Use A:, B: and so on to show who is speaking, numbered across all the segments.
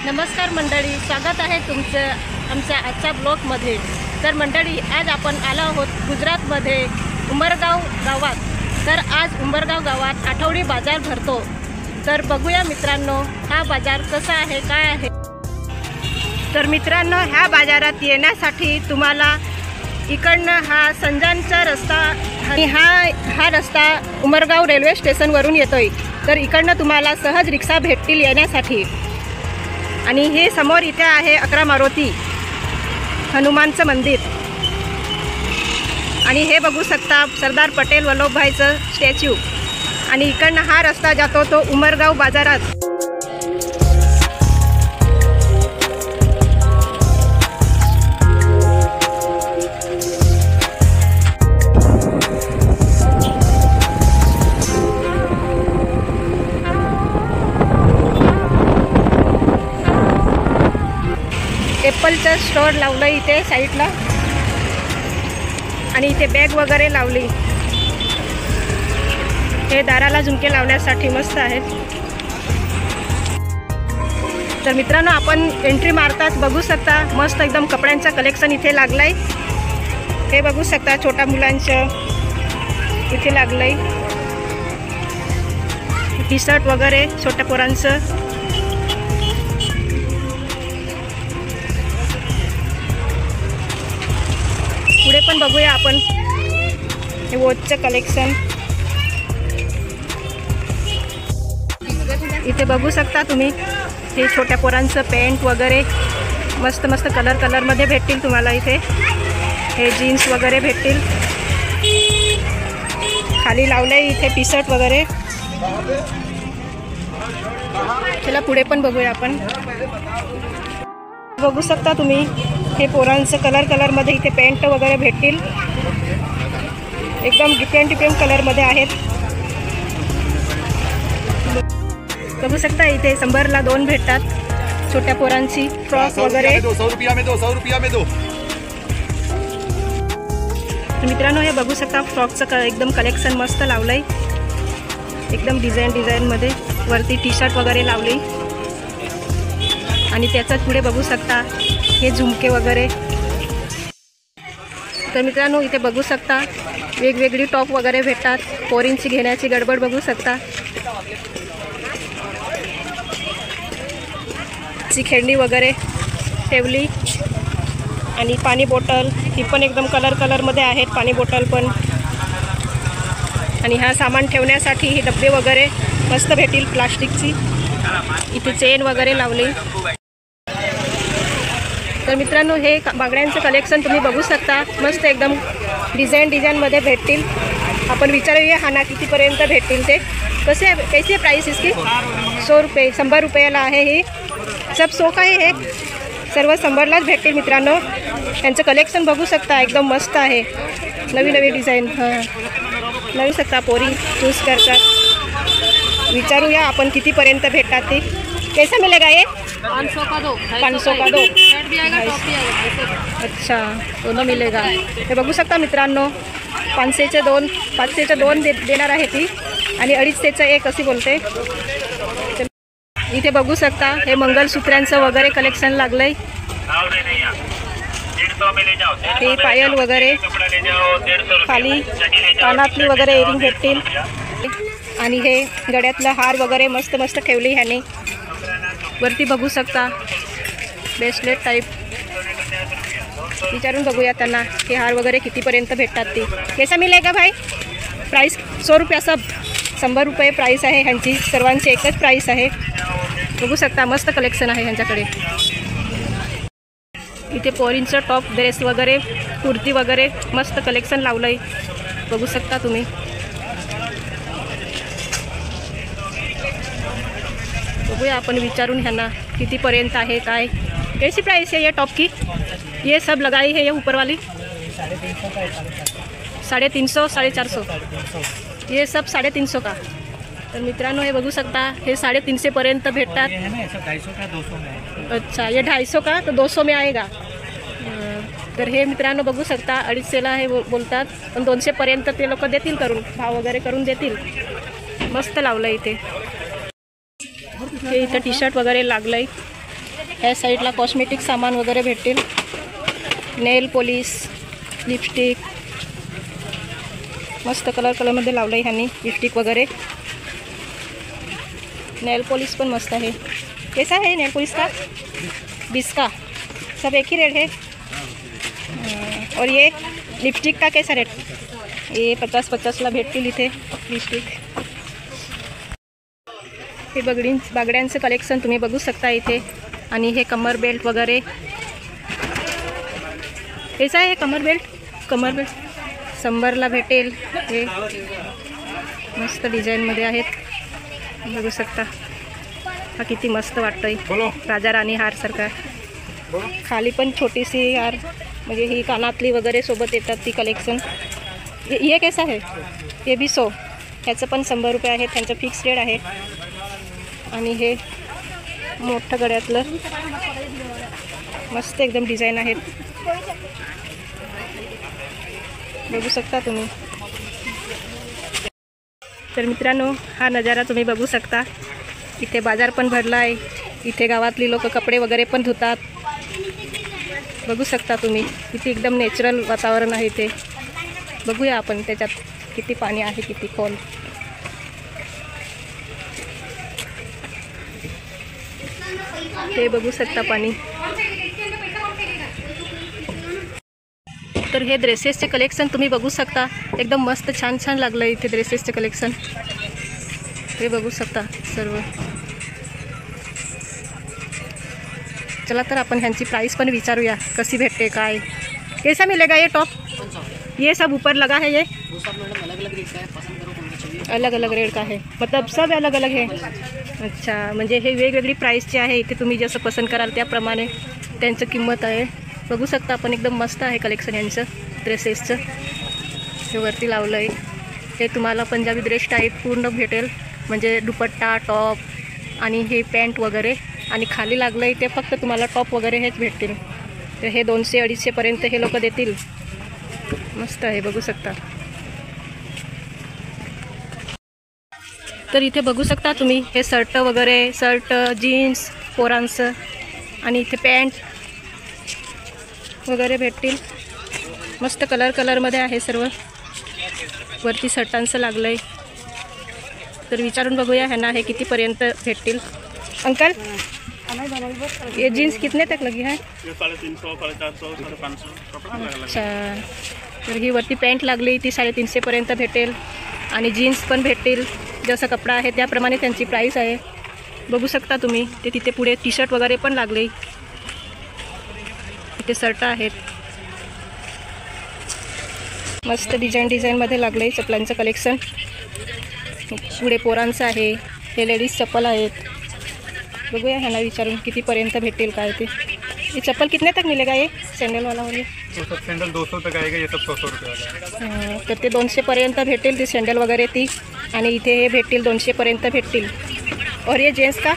A: नमस्कार मंडळी, स्वागत आहे तुमचं आमच्या आजच्या ब्लॉगमध्ये। तर मंडळी, आज आपण आलो आहोत गुजरातमध्ये उमरगाव गावात। तर आज उमरगाव गावात आठवडी बाजार भरतो। तर बघूया मित्रांनो, हा बाजार कसा आहे, काय आहे। तर मित्रांनो, ह्या बाजारात येण्यासाठी तुम्हाला इकडनं हा संजानचा रस्ता आणि हा रस्ता उमरगाव रेल्वे स्टेशनवरून येतोय। तर इकडनं तुम्हाला सहज रिक्षा भेटतील येण्यासाठी। आणि हे समोर इथे आहे 11 मारुती हनुमानचं मंदिर। आणि हे बघू शकता सरदार पटेल वल्लभभाईचं स्टॅच्यू। आणि इकडनं हा रस्ता जातो तो उमरगाव बाजारात। ॲपलचं स्टोर लावलं इथे साईडला। आणि इथे बॅग वगैरे लावली। हे दाराला झुमके लावण्यासाठी मस्त आहेत। तर मित्रांनो, आपण एंट्री मारतात बघू शकता मस्त एकदम कपड्यांचं कलेक्शन इथे लागलंय। हे बघू शकता छोट्या मुलांचं इथे लागलंय, टी शर्ट वगैरे छोट्या पोरांचं। पुढे पण बघूया आपण हे वॉचचं कलेक्शन। इथे बघू शकता तुम्ही हे छोट्या पोरांचं पॅन्ट वगैरे मस्त मस्त कलरमध्ये भेटतील तुम्हाला। इथे हे जीन्स वगैरे भेटतील, खाली लावले इथे टी शर्ट वगैरे। चला पुढे पण बघूया आपण। बघू शकता तुम्ही हे पोरांचं कलरमध्ये इथे पॅन्ट वगैरे भेटतील, एकदम डिफरंट कलरमध्ये आहेत। बघू शकता इथे 100ला 2 भेटतात छोट्या पोरांची फ्रॉक वगैरे।
B: 100 रुपया में दो।
A: मित्रांनो, हे बघू शकता फ्रॉकचं एकदम कलेक्शन मस्त लावलंय, एकदम डिझाईनमध्ये वरती टी शर्ट वगैरे लावली। आणि त्याच्याच पुढे बघू शकता हे झुमके वगैरे। तर मित्रांनो, इथे बघू शकता वेगवेगळी टॉप वगैरे भेटतात, पोरींची घेण्याची गडबड बघू शकता। ची खेळणी वगैरे ठेवली। आणि पाणी बॉटल ही पण एकदम कलरमध्ये आहेत, पाणी बॉटल पण। आणि हा सामान ठेवण्यासाठी ही डब्बे वगैरे मस्त भेटतील प्लास्टिकची। इथे चेन वगैरे लावली। तर मित्रांनो, हे बांगड्यांचं कलेक्शन तुम्ही बघू शकता, मस्त एकदम डिझाईनमध्ये भेटतील। आपण विचारूया हाना कितीपर्यंत भेटतील ते। कैसे प्राइस इसकी? 100 रुपये, 100 रुपयाला आहे ही। सब 100 का हे सर्व 100लाच भेटतील मित्रांनो। यांचं कलेक्शन बघू शकता, एकदम मस्त आहे, नवी डिझाईन। नवी शकता पोरी चूज करतात। विचारूया आपण कितीपर्यंत भेटतात ते। कैसा मिलेगा ये?
C: 500 का दो।
A: 500 का 2।
C: शर्ट भी आएगा, टॉप भी आएगा।
A: अच्छा, दोनों मिलेगा। हे बघू शकता मित्रांनो, 500चे 2 देणार आहे ती। आणि 250चं 1 अशी बोलते। इथे बघू शकता हे मंगलसूत्रांचं वगैरे कलेक्शन लागलंय। हे पायल वगैरे, खाली कानातली वगैरे इयरिंग भेटतील। आणि हे गळ्यातलं हार वगैरे मस्त ठेवली ह्याने। वरती बघू शकता ब्रेसलेट टाईप। विचारून बघूया त्यांना हे हार वगैरे कितीपर्यंत भेटतात ती। कैसा मिलेगा भाई? प्राइस 100 रुपया सब। 100 रुपये प्राइस आहे ह्यांची, सर्वांची एकच प्राइस आहे। बघू शकता मस्त कलेक्शन आहे ह्यांच्याकडे। इथे पोरींचं टॉप ड्रेस वगैरे, कुर्ती वगैरे मस्त कलेक्शन लावलंय, बघू शकता तुम्ही। बघूया आपण विचारून ह्यांना कितीपर्यंत आहे काय। कैसी प्राइस है ये टॉप की? ये सब लगाई है ये ऊपर वाली 350, 450। ये सब 350 का। तर मित्रांनो, हे बघू शकता हे 350 पर्यंत भेटतात। अच्छा, ये 250 का, तो 200 में आएगा। तर हे मित्रांनो बघू शकता 250ला हे बोलतात, पण 200 पर्यंत ते लोक देतील करून, भाव वगैरे करून देतील। मस्त लावलं इथे। हे इथं टी शर्ट वगैरे लागलंय, ह्या साईडला कॉस्मेटिक सामान वगैरे भेटतील. नेल पॉलिश, लिपस्टिक, मस्त कलरमध्ये लावलं आहे ह्यांनी लिपस्टिक वगैरे. नेल पॉलिश पण मस्त है. कैसा है नेल पॉलिश का? 20 का. सब एक ही रेट है. और ये लिपस्टिक का कैसा रेट? ये 50-50ला भेटतील इथे लिपस्टिक. हे बागड्यांचं कलेक्शन तुम्ही बघू शकता इथे. आणि हे कमर बेल्ट वगैरे. कैसा आहे कमर बेल्ट? 100ला भेटेल. हे मस्त डिझाईनमध्ये आहेत, बघू शकता. हा किती मस्त वाटतोय, राजा राणी हार सारखा. खाली पण छोटीशी हार, म्हणजे ही कानातली वगैरे सोबत येतात ती कलेक्शन. ये कैसा है? ये भी 100. ह्याचं पण 100 रुपये आहे, त्यांचं फिक्स रेट आहे. आणि हे मोठं गळ्यातलं मस्त एकदम डिझाईन आहेत, बघू शकता तुम्ही. तर मित्रांनो, हा नजारा तुम्ही बघू शकता. इथे बाजार पण भरला आहे. इथे गावातली लोक कपडे वगैरे पण धुतात, बघू शकता तुम्ही. किती एकदम नॅचरल वातावरण आहे इथे. बघूया आपण त्याच्यात किती पाणी आहे, किती खोल. ते बघू शकता पाणी. तर हे ड्रेसेसचे कलेक्शन तुम्ही बघू शकता. एकदम मस्त छान लागलं इथे ड्रेसेसचे कलेक्शन. हे बघू शकता सर्व. चला तर आपण ह्यांची प्राइस पण विचारूया, कशी भेटते काय. कैसा मिलेगा ये टॉप? ये सब ऊपर लगा है, ये अलग अलग रेट का है, मतलब सब अलग अलग है. अच्छा, म्हणजे हे वेगवेगळी प्राईसचे आहे. इथे तुम्ही जसं पसंत कराल त्याप्रमाणे त्यांचं किंमत आहे. बघू शकता आपण. एकदम मस्त आहे कलेक्शन यांचं ड्रेसेसचं. हे वरती लावलं आहे. हे तुम्हाला पंजाबी ड्रेस टाईप पूर्ण भेटेल, म्हणजे दुपट्टा, टॉप आणि हे पॅन्ट वगैरे. आणि खाली लागलं आहे ते फक्त तुम्हाला टॉप वगैरे हेच भेटतील. तर हे 200-250पर्यंत हे लोक देतील. मस्त आहे, बघू शकता. तर इथे बघू शकता तुम्ही हे शर्ट वगैरे, शर्ट, जीन्स, पोरांचं. आणि इथे पॅन्ट वगैरे भेटतील. मस्त कलरमध्ये आहे सर्व. वरती शर्टांचं लागलं आहे. तर विचारून बघूया ह्यांना हे कितीपर्यंत भेटतील. अंकल, ये जीन्स कितने तक लगी है?
B: 350, 450, 550.
A: अच्छा, तर ही वरती पॅन्ट लागली ती 350पर्यंत भेटेल. आणि जीन्स पण भेटतील. जसं कपडा आहे त्याप्रमाणे त्यांची प्राईस आहे, बघू शकता तुम्ही. ते तिथे पुढे टी शर्ट वगैरे पण लागले. इथे शर्ट आहेत, मस्त डिझाईनमध्ये लागले चपलांचं कलेक्शन. पुढे पोरांचं आहे. हे लेडीज चप्पल आहेत. बघूया ह्यांना विचारून कितीपर्यंत भेटेल काय ते. ये चप्पल कितने तक मिलेगा? ये सैंडल वाला वाली
B: सैंडल 200 तक आएगा, ये सब 100 रुपये वाला.
A: तर ते 200पर्यंत भेटेल ती सैंडल वगैरे ती. आणि इथे हे भेटतील 200पर्यंत भेटतील. और ये जेंट्स का?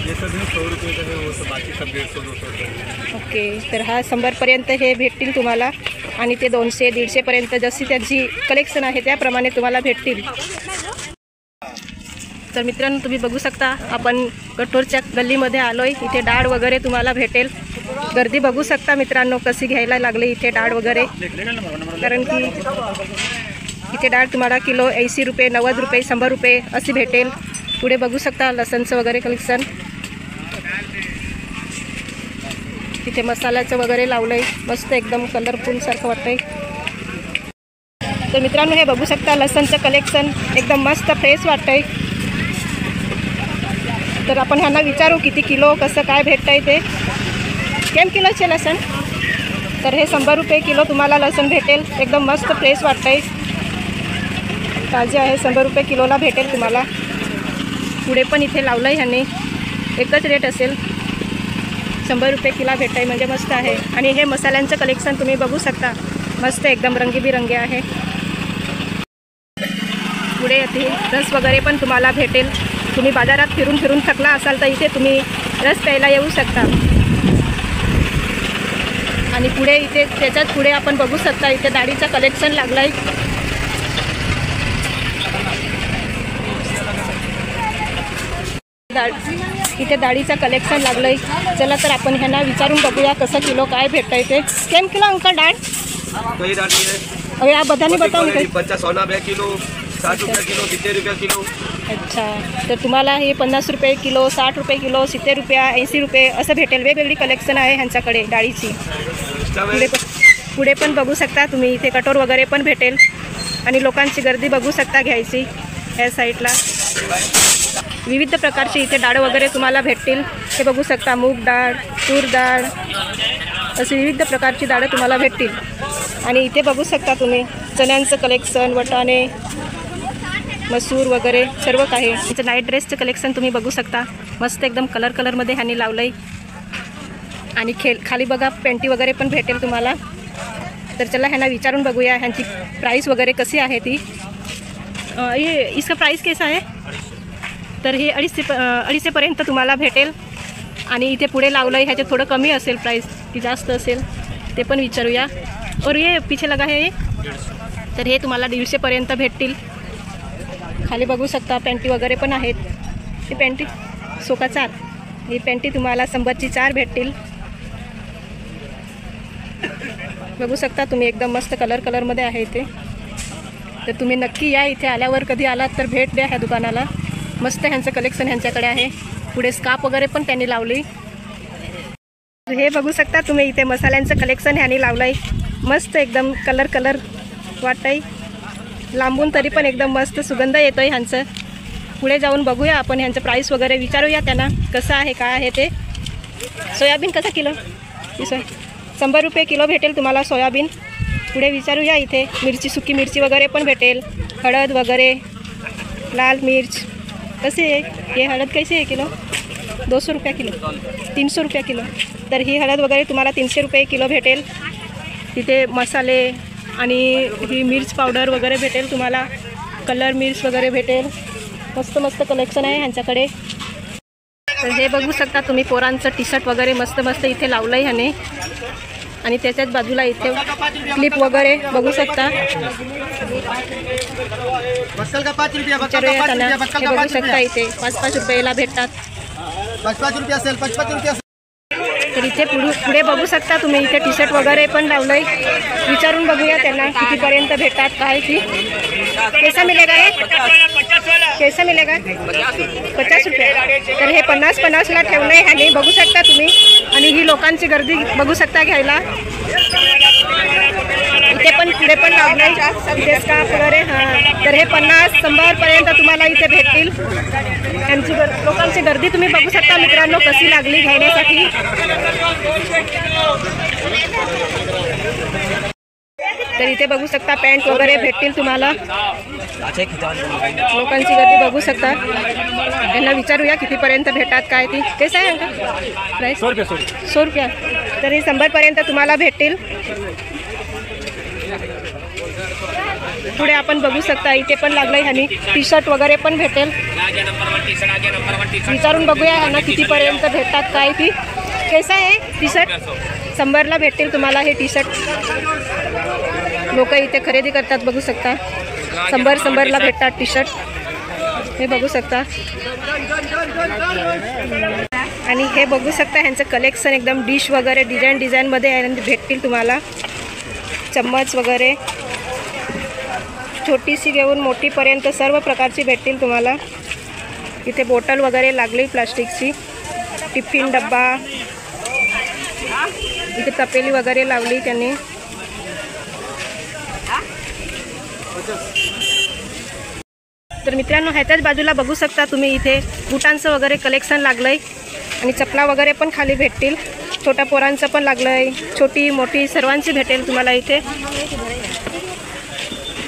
B: ये सब 100 रुपये का है, वो सब बाकी सब 150-200 रुपये.
A: ओके, तर हा 100पर्यंत हे भेटतील तुम्हाला. आणि ते 200-150पर्यंत जशी त्यांची कलेक्शन आहे त्याप्रमाणे तुम्हाला भेटतील. तर मित्रांनो, तुम्ही बघू शकता आपण कठोरच्या गल्लीमध्ये आलो आहे. इथे डाळ वगैरे तुम्हाला भेटेल. गर्दी बघू शकता मित्रांनो कशी घ्यायला लागली इथे डाळ वगैरे. कारण की इथे डाळ तुम्हाला किलो 80 रुपये, 90 रुपये, 100 रुपये अशी भेटेल. पुढे बघू शकता लसणचं वगैरे कलेक्शन. तिथे मसाल्याचं वगैरे लावलं आहे. मस्त एकदम कलरफुल सारखं वाटतंय. तर मित्रांनो, हे बघू शकता लसणचं कलेक्शन एकदम मस्त फ्रेश वाटतंय. तर आपण ह्यांना विचारू किती किलो, कसं काय भेटतंय ते. केम किलोचे लसण? तर हे 100 रुपये किलो तुम्हाला लसण भेटेल. एकदम मस्त फ्रेश वाटतंय, ताजे आहे. 100 रुपये किलोला भेटेल तुम्हाला. पुढे पण इथे लावलं आहे ह्यांनी. एकच रेट असेल, 100 रुपये किलो भेटत आहे, म्हणजे मस्त आहे. आणि हे मसाल्यांचं कलेक्शन तुम्ही बघू शकता. मस्त एकदम रंगीबिरंगी आहे. पुढे येथे रस वगैरे पण तुम्हाला भेटेल. तुम्ही बाजारात फिरून थकला असाल तर इथे तुम्ही रस प्यायला येऊ शकता. आणि पुढे इथे त्याच्यात पुढे आपण बघू शकता इथे डाळीचं कलेक्शन लागलं आहे. इथे डाळीचं कलेक्शन लागलं आहे. चला तर आपण ह्यांना विचारून बघूया कसं किलो काय भेटतंय ते. केम किलो अंकल डाळ?
D: कई डाली है
A: હવે આ બધાની बताओ अंकल.
D: 50 सोना 2 किलो 60 रुपये किलो 70 रुपये किलो.
A: अच्छा, तर तुम्हाला हे 50 रुपये किलो, 60 रुपये किलो, 70 रुपये, 80 रुपये असं भेटेल. वेगवेगळी कलेक्शन आहे ह्यांच्याकडे डाळीची. पुढे पण बघू शकता तुम्ही, इथे कटोर वगैरे पण भेटेल आणि लोकांची गर्दी बघू शकता घ्यायची. या साईडला विविध प्रकारची इथे डाळ वगैरे तुम्हाला भेटतील. हे बघू शकता मूग डाळ, तूर डाळ, अशी विविध प्रकारची डाळं तुम्हाला भेटतील. आणि इथे बघू शकता तुम्ही चण्यांचं कलेक्शन, वटाणे, मसूर वगैरे सर्व काही. इथे नाईट ड्रेसचं कलेक्शन तुम्ही बघू शकता. मस्त एकदम कलरमध्ये ह्यांनी लावलं आहे. आणि खाली बघा पेंटी वगैरे पण भेटेल तुम्हाला. तर चला ह्यांना विचारून बघूया ह्यांची प्राईस वगैरे कशी आहे ती. ये इसका प्राईस कैसा आहे? तर हे 250पर्यंत तुम्हाला भेटेल. आणि इथे पुढे लावलं आहे ह्याच्यात थोडं कमी असेल प्राईस की जास्त असेल ते पण विचारूया. और ये पीछे लगा है तर हे तुम्हाला 150पर्यंत भेटतील. खाली बघू शकता पॅन्टी वगैरे पण आहेत. ही पॅन्टी सोका 4, ही पॅन्टी तुम्हाला 100ची 4 भेटतील. बघू शकता तुम्ही एकदम मस्त कलरमध्ये आहे इथे. तर तुम्ही नक्की या, इथे आल्यावर कधी आलात तर भेट द्या ह्या दुकानाला. मस्त ह्यांचं कलेक्शन ह्यांच्याकडे आहे. पुढे स्कार्फ वगैरे पण त्यांनी लावली. हे बघू शकता तुम्ही इथे मसाल्यांचं कलेक्शन ह्यांनी लावलं आहे. मस्त एकदम कलर वाटत आहे. लांबून तरी पण एकदम मस्त सुगंध येतो आहे ह्यांचं. पुढे जाऊन बघूया आपण ह्यांचं प्राईस वगैरे विचारूया त्यांना कसं आहे काय आहे ते. सोयाबीन कसं किलो? 100 रुपये किलो भेटेल तुम्हाला सोयाबीन. पुढे विचारूया इथे मिरची, सुकी मिरची वगैरे पण भेटेल. हळद वगैरे, लाल मिर्च कसे आहे? हे हळद कैसे आहे किलो? 200 रुपये किलो, 300 रुपये किलो. तर ही हळद वगैरे तुम्हाला 300 रुपये किलो भेटेल. तिथे मसाले आणि ही मिर्च पावडर वगैरे भेटेल तुम्हाला. कलर मिर्च वगैरे भेटेल. मस्त कलेक्शन आहे ह्यांच्याकडे. तर हे बघू शकता तुम्ही पोरांचं टी शर्ट वगैरे मस्त इथे लावलं आहे ह्याने. आणि त्याच्याच बाजूला इथे क्लिप वगैरे बघू शकता. विचारूया त्यांना. हे बघू शकता इथे 5-5 रुपयाला भेटतात.
D: 5 रुपये असेल 5 रुपये.
A: तर इथे पुढे बघू शकता तुम्ही इथे टी शर्ट वगैरे पण लावलं आहे. विचारून बघूया त्यांना कितीपर्यंत भेटतात काय की. कैसा मिलेगा हे? कैसा मिलेगा? 50 रुपये. तर हे 50-50ला ठेवलं आहे ह्याने बघू शकता तुम्ही. आणि ही लोकांची गर्दी बघू शकता घ्यायला. इथे पण पुढे पण लावलं आहे इथे स्कार्फ वगैरे. हां, तर हे 50-100पर्यंत तुम्हाला इथे भेटतील. त्यांची लोकांची गर्दी तुम्ही बघू शकता मित्रांनो कशी लागली घेण्यासाठी. तर इथे बघू शकता पॅन्ट वगैरे भेटतील तुम्हाला. लोकांची गर्दी बघू शकता. त्यांना विचारूया कितीपर्यंत भेटतात काय ती. कसं आहे अंकल प्राईस? 100 रुपया. तर हे 100पर्यंत तुम्हाला भेटतील. पुढे आपण बघू शकता इथे पण लागलं आहे ह्यानी टी शर्ट वगैरे पण भेटेल. विचारून बघूया ह्यांना कितीपर्यंत भेटतात काय ती. कैसा आहे टी शर्ट? 100ला भेटतील तुम्हाला हे टी शर्ट. लोक इथे खरेदी करतात बघू शकता. 100ला भेटतात टी शर्ट. हे बघू शकता. आणि हे बघू शकता ह्यांचं कलेक्शन एकदम डिश वगैरे डिझाईनमध्ये भेटतील तुम्हाला. चम्मच वगैरे छोटीशी घेऊन मोठीपर्यंत सर्व प्रकारची भेटतील तुम्हाला. इथे बॉटल वगैरे लागली प्लास्टिकची. टिफिन डब्बा, इथे तपेली वगैरे लावली त्यांनी. तर मित्रांनो ह्याच्याच बाजूला बघू शकता तुम्ही इथे बुटांचं वगैरे कलेक्शन लागलं आहे. आणि चपला वगैरे पण खाली भेटतील. छोट्या पोरांचं पण लागलं आहे. छोटी मोठी सर्वांची भेटेल तुम्हाला इथे.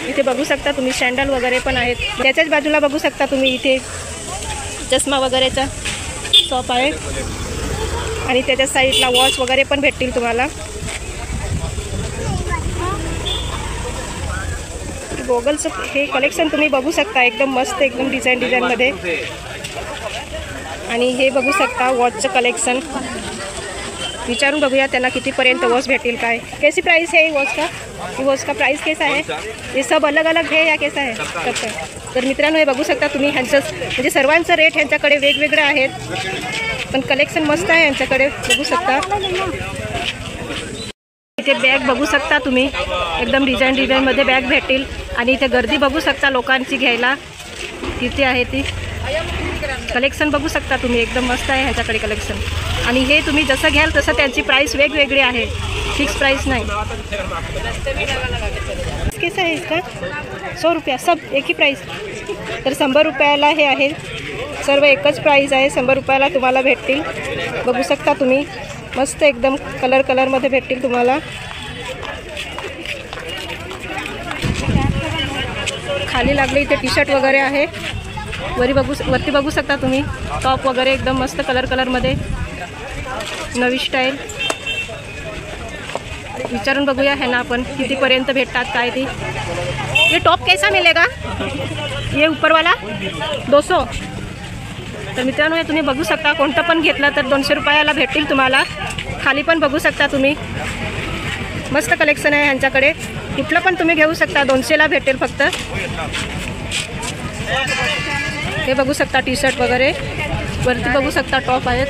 A: इथे बघू शकता तुम्ही सँडल वगैरे पण आहेत. त्याच्याच बाजूला बघू शकता तुम्ही इथे चष्मा वगैरेचा शॉप आहे. आणि त्याच्या साईडला वॉच वगैरे पण भेटतील तुम्हाला. गोगलचं हे कलेक्शन तुम्ही बघू शकता एकदम मस्त एकदम डिझाईनमध्ये. आणि हे बघू शकता वॉचचं कलेक्शन. विचारून बघूया त्यांना कितीपर्यंत वॉच भेटेल काय. कैसी प्राइस है वॉच का? वॉच का प्राइस कैसा है? ये सब अलग अलग है या कैसा है? सबका तर मित्रांनो हे बघू शकता तुम्ही, ह्यांचं म्हणजे सर्वांचं रेट ह्यांच्याकडे वेगवेगळे आहेत, पण कलेक्शन मस्त आहे यांच्याकडे, बघू शकता. इथे बॅग बघू शकता तुम्ही, एकदम डिझाईनमध्ये बॅग भेटतील. आणि इथे गर्दी बघू शकता लोकांची घ्यायला, किती आहे ती. कलेक्शन बघू शकता तुम्ही, एकदम मस्त आहे ह्याच्याकडे कलेक्शन. आणि हे तुम्ही जसं घ्याल तसं त्यांची प्राईस वेगवेगळी आहे, फिक्स प्राईस नाही. कैसा आहे इसका 100 रुपया, सब एक ही प्राईस. तर 100 रुपयाला हे आहे, सर्व एकच प्राईस आहे. 100 रुपयाला तुम्हाला भेटतील, बघू शकता तुम्ही. मस्त एकदम कलरमध्ये भेटतील तुम्हाला. खाली लागले इथे टी शर्ट वगैरे आहे. वरती बघू शकता तुम्ही टॉप वगैरे एकदम मस्त कलरमध्ये, नवी स्टाईल. विचारून बघूया है ना आपण कितीपर्यंत भेटतात काय ती. ये टॉप कैसा मिलेगा, ये ऊपर वाला 200. तर मित्रांनो हे तुम्ही बघू शकता, कोणतं पण घेतलं तर 200 रुपयाला भेटतील तुम्हाला. खाली पण बघू शकता तुम्ही, मस्त कलेक्शन आहे ह्यांच्याकडे. कुठलं पण तुम्ही घेऊ शकता, 200ला भेटेल फक्त. हे बघू शकता टी शर्ट वगैरे, वरती बघू शकता टॉप आहेत.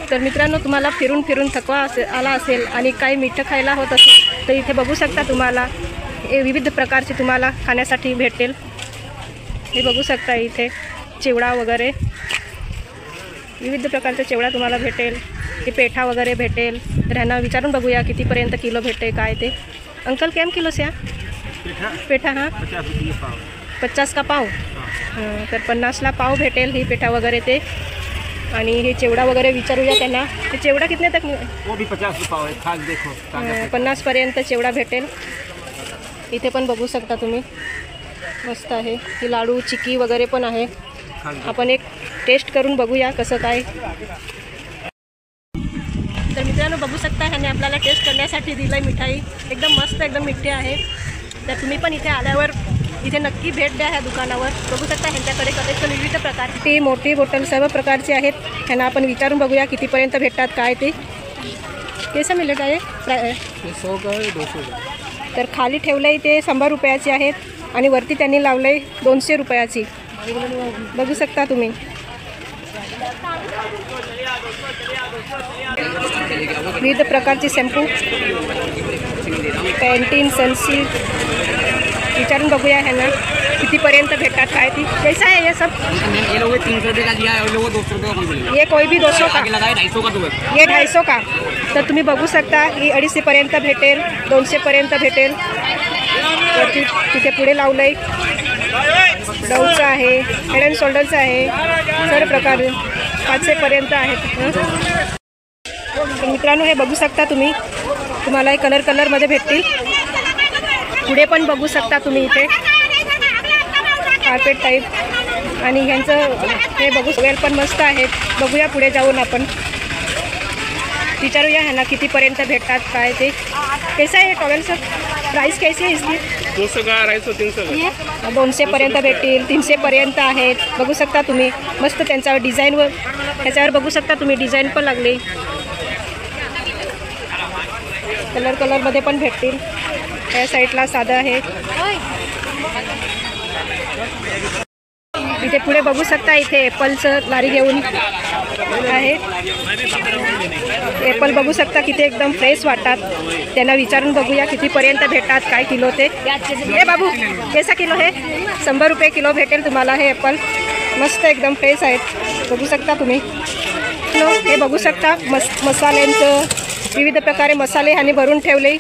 A: तर मित्रांनो तुम्हाला फिरून थकवा आला असेल आणि काही मिठं खायला होत असेल तर इथे बघू शकता तुम्हाला हे विविध प्रकारचे तुम्हाला खाण्यासाठी भेटेल. हे बघू शकता इथे चिवडा वगैरे, विविध प्रकारचा चिवडा तुम्हाला भेटेल. हे पेठा वगैरे भेटेल. तर ह्यांना विचारून बघूया कितीपर्यंत किलो भेटते काय ते. अंकल केम किलो से पेठा? हां 50 का पाव. तर 50ला पाव भेटेल ही पेठा वगैरे ते. आणि हे चिवडा वगैरे विचारूया त्यांना. ते चिवडा कितने तक?
D: वो भी 50 रुपये है, खास देखो.
A: 50पर्यंत चिवडा भेटेल. इथे पण बघू शकता तुम्ही, मस्त आहे. ही लाडू चिकी वगैरे पण आहे. आपण एक टेस्ट करून बघूया कसं काय. तर मित्रांनो बघू शकता ह्याने आपल्याला टेस्ट करण्यासाठी दिलं मिठाई. एकदम मस्त, एकदम मिठी आहे. तर तुम्ही पण इथे आल्यावर इथे नक्की भेट द्या ह्या दुकानावर. बघू शकता ह्यांच्याकडे कलेक्शन विविध प्रकारची मोठी बॉटल सर्व प्रकारचे आहेत. ह्यांना आपण विचारून बघूया कितीपर्यंत भेटतात काय ते. कैसा मिळेल काय
B: 100 का 200 का.
A: तर खाली ठेवलं आहे ते 100 रुपयाची आहेत आणि वरती त्यांनी लावलं आहे 200 रुपयाची. बघू शकता तुम्ही. विविध प्रकारची शॅम्पू, पॅन्टीन, सनसिल्क. विचारून बघूया ह्यांना कितीपर्यंत भेटतात काय ती. कैसा आहे ये सब?
D: ये लोग 300 रुपये का दिया है और लोग 200 रुपये का मिलेगा.
A: ये कोई भी 200 का,
D: लगाए 250 का. तो
A: ये 250 का. तर तुम्ही बघू शकता ही 250पर्यंत भेटेल, 200पर्यंत भेटेल. वरती तिथे पुढे लावलं आहे डवचं आहे, हेड अँड शोल्डरचं आहे, सर्व प्रकार 500पर्यंत आहेत. तर मित्रांनो हे बघू शकता तुम्ही, तुम्हाला हे कलरमध्ये भेटतील. पुढे पण बघू शकता तुम्ही इथे कार्पेट टाईप. आणि ह्यांचं हे बघू वेल पण मस्त आहेत. बघूया पुढे जाऊन आपण विचारूया ह्यांना कितीपर्यंत भेटतात काय ते. कैसा आहे टॉवेलचं प्राईस कैसे आहे इसकी?
B: 200 का 250 300 का.
A: 200पर्यंत भेटतील, 300पर्यंत आहेत. बघू शकता तुम्ही मस्त त्यांच्यावर डिझाईनवर, ह्याच्यावर बघू शकता तुम्ही डिझाईन पण लागले. कलरमध्ये पण भेटतील. या साईडला साधं आहे. इथे पुढे बघू शकता इथे ॲपलचं लारी घेऊन आहे. ॲपल बघू शकता किती एकदम फ्रेश वाटतात. त्यांना विचारून बघूया कितीपर्यंत भेटतात काय किलो ते. हे बाबू कैसा किलो हे? 100 रुपये किलो भेटेल तुम्हाला हे ॲपल. मस्त एकदम फ्रेश आहेत. बघू शकता तुम्ही. हे बघू शकता मसाल्यांचं विविध प्रकारे मसाले ह्याने भरून ठेवले.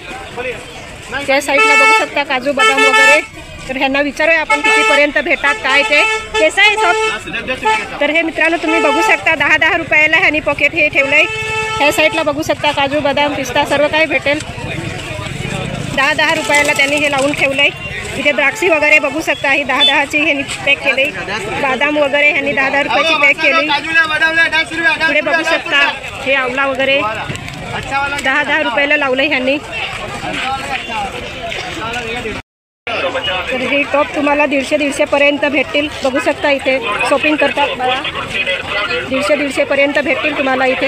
A: त्या साईडला बघू शकता काजू बदाम वगैरे. तर ह्यांना विचारूया आपण कितीपर्यंत भेटतात काय ते. कैसा आहे सब? तर हे मित्रांनो तुम्ही बघू शकता 10-10 रुपयाला ह्यानी पॉकेट हे ठेवलं आहे. ह्या साईडला बघू शकता काजू बदाम पिस्ता सर्व काही भेटेल. 10-10 रुपयाला त्यांनी हे लावून ठेवलं आहे. इथे द्राक्षी वगैरे बघू शकता ही 10-10ची ह्यांनी पॅक केली. बदाम वगैरे ह्यांनी 10-10 रुपयाची पॅक केली. पुढे बघू शकता हे आवला वगैरे 10-10 रुपयाला लावलं ह्यांनी. तर हे टॉप तुम्हाला 150-150पर्यंत भेटतील. बघू शकता इथे शॉपिंग करतात मला 150-150पर्यंत भेटतील तुम्हाला इथे.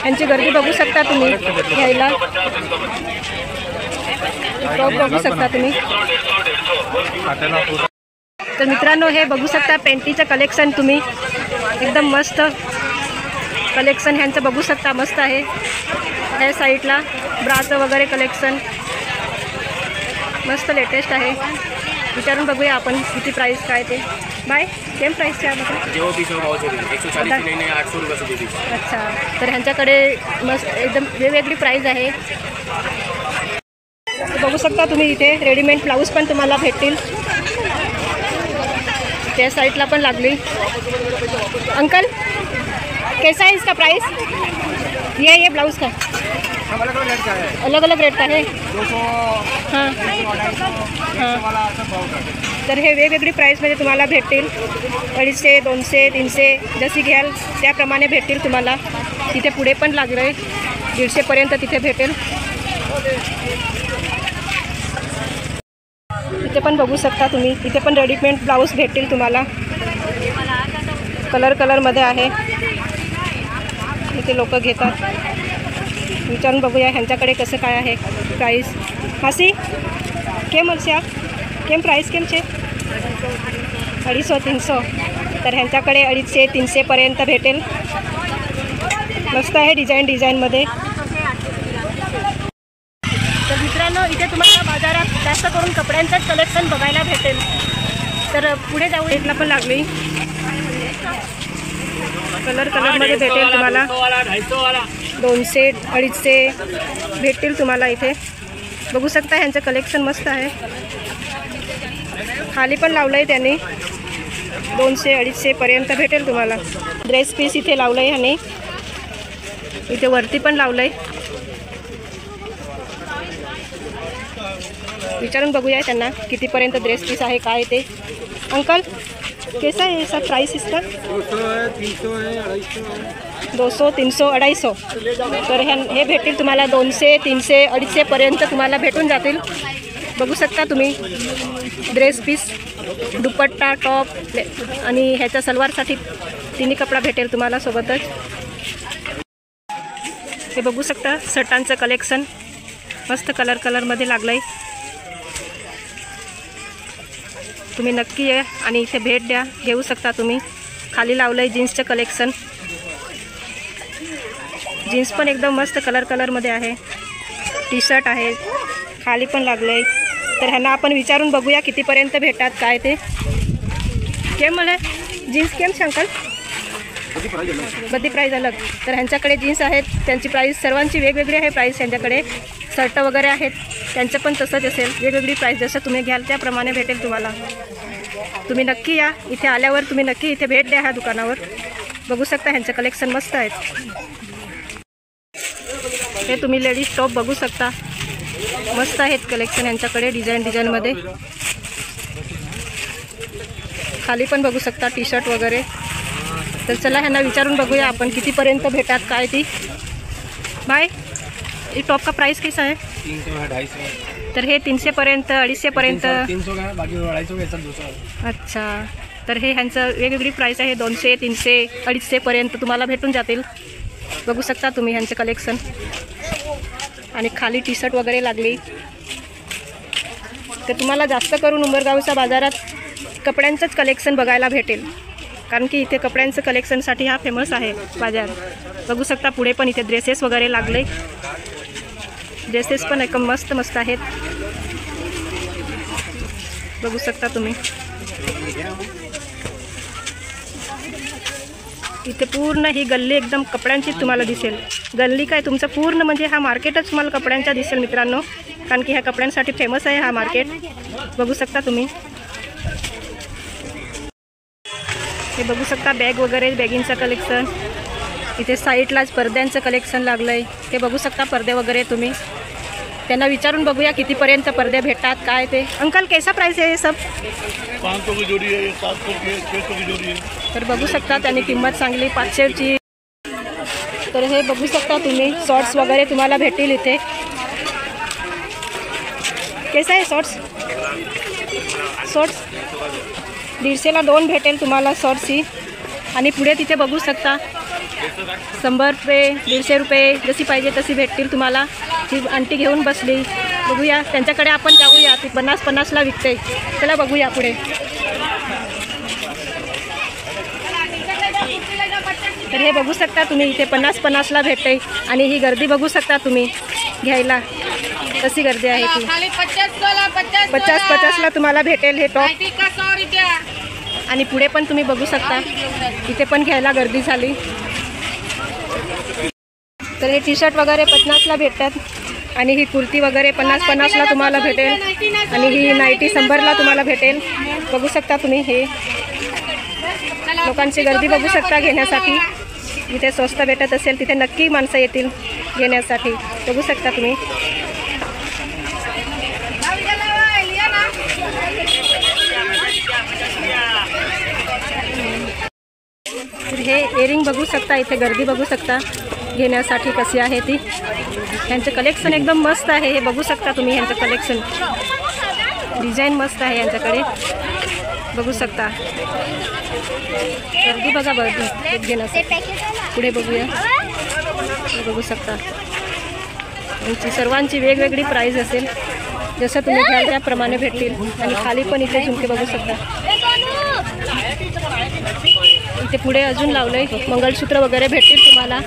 A: यांची गर्दी बघू शकता तुम्ही घ्यायला. टॉप बघू शकता तुम्ही.
B: हाताला
A: तर मित्रांनो हे बघू शकता पॅन्टीचं कलेक्शन तुम्ही एकदम मस्त कलेक्शन ह्यांचं बघू शकता. मस्त आहे. ह्या साईडला ब्राचं वगैरे कलेक्शन मस्त लेटेस्ट आहे. विचारून बघूया आपण किती प्राइस काय ते. बाय सेम प्राइस आहे मतलब
D: जो 20 भाव से 140 लेने 800 रुपये से दे दीजिए.
A: अच्छा. तर ह्यांच्याकडे मस्त एकदम वेगवेगळी प्राइस आहे. बघू शकता तुम्ही इथे रेडीमेड ब्लाऊज पण तुम्हाला भेटतील. त्या साइडला पण लागली. अंकल कैसा है इसका प्राइस? ये ब्लाउज का अलग अलग रेट का है. हां हां. तर हे वेगवेगळी प्राईसमध्ये तुम्हाला भेटतील. 250 200 300 जशी घ्याल त्याप्रमाणे भेटतील तुम्हाला. तिथे पुढे पण लागलं आहे 150पर्यंत तिथे भेटेल. इथे पण बघू शकता तुम्ही. इथे पण रेडीमेड ब्लाऊज भेटतील तुम्हाला. कलरमध्ये आहे. इथे लोक घेतात. विचारून बघूया ह्यांच्याकडे कसं काय आहे प्राईस. मासी केम आप केम प्राईस केम छे? 250 300. तर ह्यांच्याकडे 250 300पर्यंत भेटेल. मस्त आहे डिझाईनमध्ये. तर मित्रांनो इथे तुम्हाला बाजारात जास्त करून कपड्यांचंच कलेक्शन बघायला भेटेल. तर पुढे जाऊ. रेटला पण लागली. कलरमध्ये भेटेल तुम्हाला. 200 250 भेटतील तुम्हाला इथे. बघू शकता ह्यांचं कलेक्शन मस्त आहे. खाली पण लावलं आहे त्यांनी. 200 250पर्यंत भेटेल तुम्हाला. ड्रेस पीस इथे लावलं आहे ह्याने. इथे वरती पण लावलं आहे. विचारून बघूया त्यांना कितीपर्यंत ड्रेस पीस आहे काय ते. अंकल कैसा है सब प्राइस इसका? 200 300 250. तर हे भेटतील तुम्हाला 200 300 250पर्यंत तुम्हाला भेटून जातील. बघू शकता तुम्ही ड्रेस पीस दुपट्टा टॉप आणि ह्याच्या सलवारसाठी तिन्ही कपडा भेटेल तुम्हाला सोबतच. हे बघू शकता शर्टांचं कलेक्शन मस्त कलरमध्ये लागलं आहे. तुम्ही नक्की या आणि इथे भेट द्या. घेऊ शकता तुम्ही. खाली लावलं आहे जीन्सचं कलेक्शन. जीन्स पण एकदम मस्त कलरमध्ये आहे. टी शर्ट आहे. खाली पण लागलं आहे. तर ह्यांना आपण विचारून बघूया कितीपर्यंत भेटतात काय ते. केम मला जीन्स केम अंकल? बधी प्राईस अलग. तर ह्यांच्याकडे जीन्स आहेत. त्यांची प्राईस सर्वांची वेगवेगळी आहे. प्राईस ह्यांच्याकडे शर्ट वगैरे आहेत त्यांचं पण तसंच असेल. वेगवेगळी प्राईस जसं तुम्ही घ्याल त्याप्रमाणे भेटेल तुम्हाला. तुम्ही नक्की या. इथे आल्यावर तुम्ही नक्की इथे भेट द्या ह्या दुकानावर. बघू शकता ह्यांचं कलेक्शन मस्त आहेत. हे तुम्ही लेडीज टॉप बघू शकता. मस्त आहेत कलेक्शन यांच्याकडे डिझाईनमध्ये. खाली पण बघू शकता टी शर्ट वगैरे. तर चला ह्यांना विचारून बघूया आपण कितीपर्यंत भेटतात काय ती. बाय ये टॉप का प्राइस कैसा है?
D: 300 250.
A: तर हे 300पर्यंत 250पर्यंत.
D: 300 का बाकी 250
A: अच्छा. तर हे ह्यांचं वेगवेगळी प्राईस आहे. 200 300 250पर्यंत तुम्हाला भेटून जातील. बघू शकता तुम्ही ह्यांचं कलेक्शन. आणि खाली टी शर्ट वगैरे लागली. तर तुम्हाला जास्त करून उंबरगावच्या बाजारात कपड्यांचंच कलेक्शन बघायला भेटेल. कारण की इथे कपड्यांचं कलेक्शनसाठी हा फेमस आहे बाजार. बघू शकता पुढे पण इथे ड्रेसेस वगैरे लागले. ड्रेसेस पण एकदम मस्त आहेत. बघू शकता तुम्ही. इथे पूर्ण ही गल्ली एकदम कपड्यांची तुम्हाला दिसेल. गल्ली काय तुमचं पूर्ण म्हणजे हा मार्केटच तुम्हाला कपड्यांचा दिसेल मित्रांनो. कारण की ह्या कपड्यांसाठी फेमस आहे हा मार्केट. बघू शकता तुम्ही. हे बघू शकता बॅग वगैरे बॅगिंगचं कलेक्शन. इथे साईडलाच पडद्यांचं कलेक्शन लागलं आहे. ते बघू शकता पडदे वगैरे तुम्ही. त्यांना विचारून बघूया कितीपर्यंत पडदे भेटतात काय ते. अंकल कैसा प्राइस है ये सब?
B: 500 की जोड़ी है, 700 की 600 की जोड़ी है.
A: तर बघू शकता त्यांनी किंमत सांगली 500ची. तर हे बघू शकता तुम्ही शॉर्ट्स वगैरे तुम्हाला भेटतील इथे. कैसा आहे शॉर्ट्स? 150ला 2 भेटेल तुम्हाला शॉर्ट्सही. आणि पुढे तिथे बघू शकता 100 रुपये 150 रुपये जशी पाहिजे तशी भेटतील तुम्हाला. ही आंटी घेऊन बसली. बघूया त्यांच्याकडे आपण जाऊया. ती 50-50ला विकते. चला बघूया पुढे. तर हे बघू शकता तुम्ही इथे 50-50ला भेटते. आणि ही गर्दी बघू शकता तुम्ही घ्यायला कशी गर्दी आहे ती. 50-50ला तुम्हाला भेटेल हे टॉप. आणि पुढे पण तुम्ही बघू शकता इथे पण घ्यायला गर्दी झाली. तर हे टी शर्ट वगैरे 50ला भेटतात. आणि ही कुर्ती वगैरे 50-50ला तुम्हाला भेटेल. आणि ही नाईटी 100ला तुम्हाला भेटेल. बघू शकता तुम्ही हे लोकांची गर्दी बघू शकता घेण्यासाठी. जिथे स्वस्त भेटत असेल तिथे नक्की माणसं येतील घेण्यासाठी. बघू शकता तुम्ही. हे इयरिंग बघू शकता. इथे गर्दी बघू शकता घेण्यासाठी कशी आहे ती. यांचं कलेक्शन एकदम मस्त आहे. हे बघू शकता तुम्ही यांचं कलेक्शन. डिझाईन मस्त आहे यांच्याकडे बघू शकता. गर्दी बघा गर्दी घेण्यासाठी. पुढे बघूया. हे बघू शकता यांची सर्वांची वेगवेगळी प्राईज असेल. जसं तुम्ही घ्याल त्याप्रमाणे भेटतील. आणि खाली पण इथे झुमके बघू शकता. इथे पुढे अजून लावलंय मंगळसूत्र वगैरे भेटतील तुम्हाला.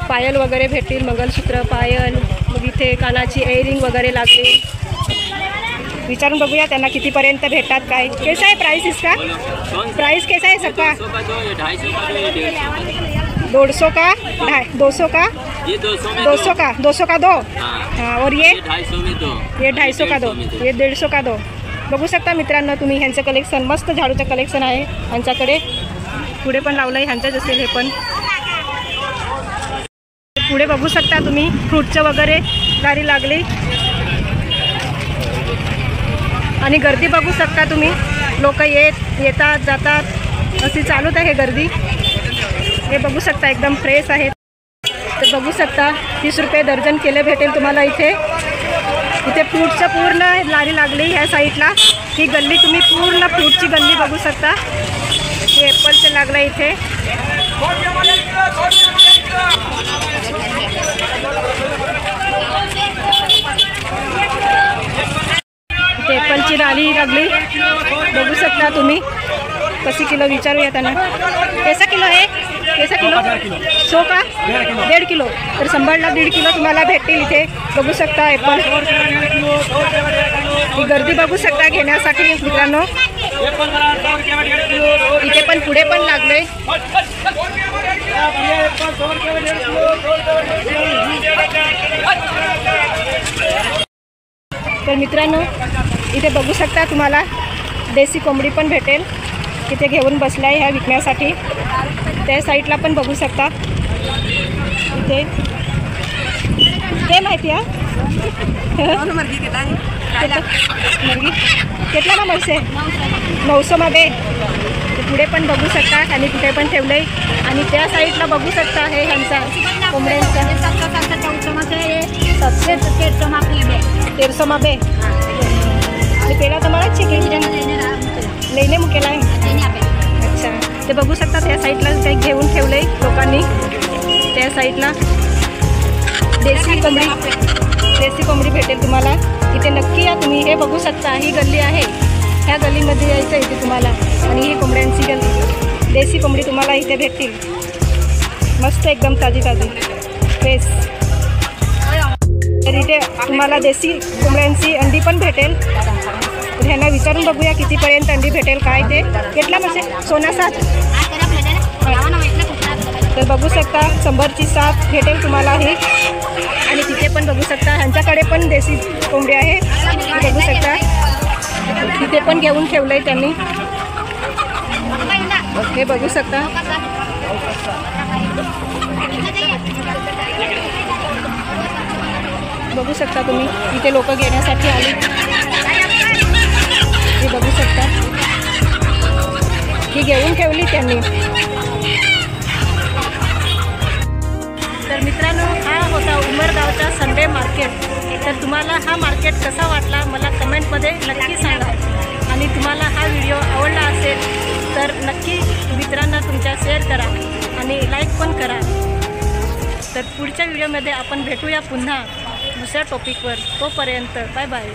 A: पायल वगैरे भेटतील. मंगळसूत्र पायल. मग इथे कानाची इयरिंग वगैरे लागली. विचारून बघूया त्यांना कितीपर्यंत भेटतात काय. कैसा आहे प्राइस इसका. प्राइस कैसा है सबका. 150 का 200 का
E: ये
A: 200 का 200 का 2. हाँ और ये 250 का 2. ये 150 का 2. बघू शकता मित्रांनो तुम्ही ह्यांचं कलेक्शन मस्त झाडूचं कलेक्शन आहे ह्यांच्याकडे. पुढे पण लावलं आहे ह्यांच्याच असेल हे पण. पुढे बघू शकता तुम्ही फ्रूटचं वगैरे गाडी लागली. आणि गर्दी बघू शकता तुम्ही. लोक येतात जातात अशी चालूच आहे गर्दी. हे बघू शकता एकदम फ्रेश आहे. तर बघू शकता 30 रुपये दर्जन केले भेटेल तुम्हाला इथे. इथे फ्रूटचं पूर्ण लारी लागली ह्या साईडला. ही गल्ली तुम्ही पूर्ण फ्रूटची गल्ली बघू शकता. हे ॲपलचं लागलं इथे. ॲपलची राली लागली बघू शकता तुम्ही. कशी किलो विचारूया त्यांना. कैसा किलो आहे. कैसा किलो 100 का 1.5 किलो. तर 100ला 1.5 किलो तुम्हाला भेटतील इथे. बघू शकता ॲपल. ही गर्दी बघू शकता घेण्यासाठी मित्रांनो. इथे पण पुढे पण लागले. तर मित्रांनो इथे बघू शकता तुम्हाला देसी कोंबडी पण भेटेल. इथे घेऊन बसला आहे ह्या विकण्यासाठी. त्या साईडला पण बघू शकता. इथे काय माहिती आहे मुर्गी कितला मरसे 900मध्ये. पुढे पण बघू शकता. आणि तिथे पण ठेवलं आहे. आणि त्या साईडला बघू शकता हे ह्यांचा कोंबड्यांचा 1300मध्ये. आणि पेला तुम्हाला चिकन लेणे मुकेला आहे. अच्छा ते बघू शकता त्या साईडला काही घेऊन ठेवलं आहे लोकांनी. त्या साईडला देसी कोंबडी भेटेल तुम्हाला इथे. नक्की या तुम्ही. हे बघू शकता ही गल्ली आहे. ह्या गल्लीमध्ये यायचं इथे तुम्हाला. आणि ही कोंबड्यांची गल्ली. देसी कोंबडी तुम्हाला इथे भेटतील मस्त एकदम ताजी फ्रेश. तर इथे तुम्हाला देसी कोंबड्यांची अंडी पण भेटेल. ह्यांना विचारून बघूया कितीपर्यंत अंडी भेटेल काय ते. કેટલા મળશે સોના 7. तर बघू शकता 100ची 7 भेटेल तुम्हाला ही. आणि तिथे पण बघू शकता ह्यांच्याकडे पण देसी कोंबडी आहे. बघू शकता तिथे पण घेऊन ठेवलं आहे त्यांनी. हे बघू शकता. बघू शकता तुम्ही इथे लोक घेण्यासाठी आली. हे बघू शकता ही घेऊन ठेवली त्यांनी. तर मित्रांनो हा होता उमरगावचा संडे मार्केट. तर तुम्हाला हा मार्केट कसा वाटला मला कमेंटमध्ये नक्की सांगा. आणि तुम्हाला हा व्हिडिओ आवडला असेल तर नक्की मित्रांना तुमच्या शेअर करा आणि लाईक पण करा. तर पुढच्या व्हिडिओमध्ये आपण भेटूया पुन्हा. दुसऱ्या टॉपिकवर. तोपर्यंत बाय बाय.